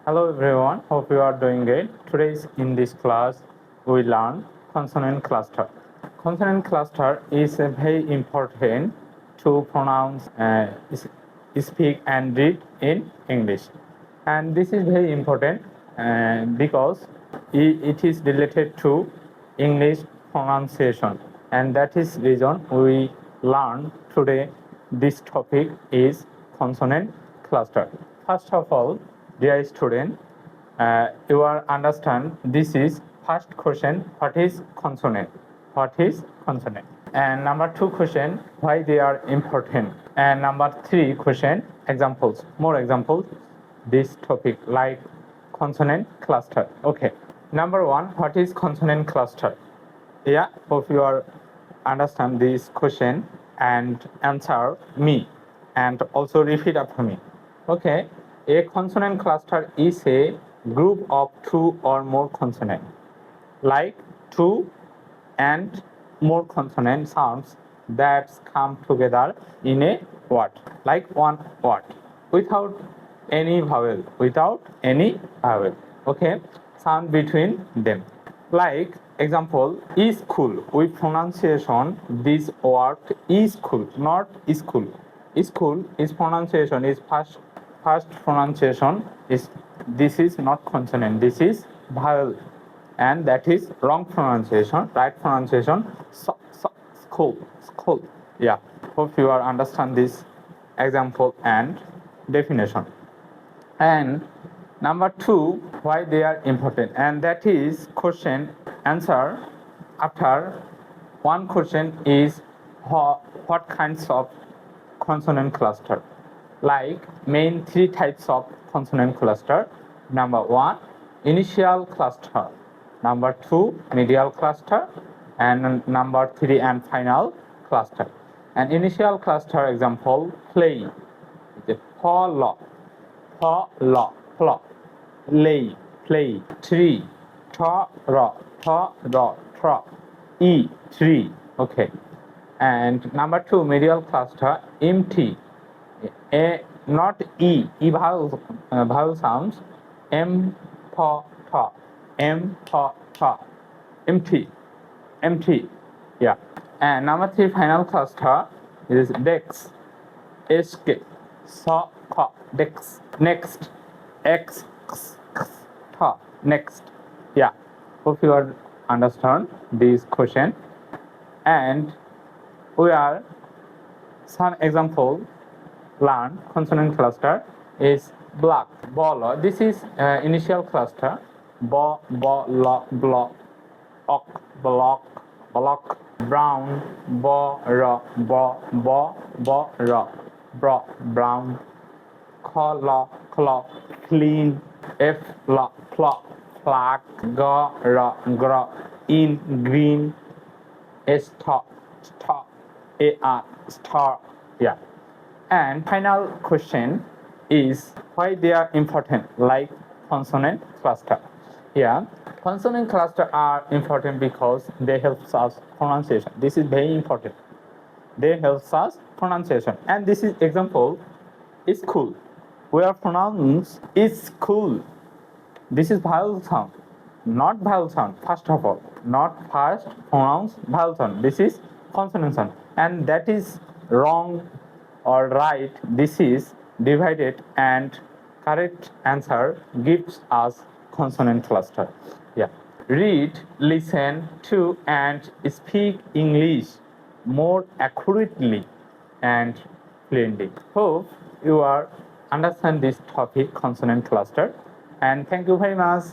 Hello everyone, hope you are doing great. Today in this class we learn consonant cluster. Consonant cluster is very important to pronounce, speak and read in English. And this is very important because it is related to English pronunciation, and that is reason we learn today this topic is consonant cluster. First of all, dear student, you are understand this is first question, what is consonant? What is consonant? And number 2 question, why they are important? And number 3 question, examples, more examples this topic like consonant cluster. Okay, number 1, what is consonant cluster? Yeah, hope you are understand this question and answer me and also repeat after me. Okay, a consonant cluster is a group of two or more consonants, like two and more consonant sounds that come together in a word, like one word, without any vowel, okay, sound between them. Like example, is school. With pronunciation, this word is school, not school. School is pronunciation is first pronunciation is this is not consonant. This is vowel, and that is wrong pronunciation. Right pronunciation, school. Yeah. Hope you are understand this example and definition. And number 2, why they are important, and that is question answer after one question is what kinds of consonant cluster. Like main 3 types of consonant cluster. Number 1, initial cluster. Number 2, medial cluster, and number 3 and final cluster. And initial cluster example, play, follow, lay, play, tree, tree. Okay. And number 2, medial cluster, empty, not e vowel sounds, m for empty. Yeah. And number 3, final cluster is dex, escape, dex, next, next. Yeah. Hope you are understand this question. And we are some example learn consonant cluster is black, bolo. This is initial cluster, block, brown, brown, color, clean, flag, in, green, star, star. Yeah. And final question is why they are important, like consonant cluster. Yeah, consonant cluster are important because they help us pronunciation. This is very important. They help us pronunciation. And this is example is school. We are pronounce is school. This is vowel sound, not vowel sound. First of all, not first pronounce vowel sound. This is consonant sound, and that is wrong or right. This is divided, and correct answer gives us consonant cluster. Yeah. Read, listen to, and speak English more accurately and fluently. Hope you are understand this topic, consonant cluster, and thank you very much.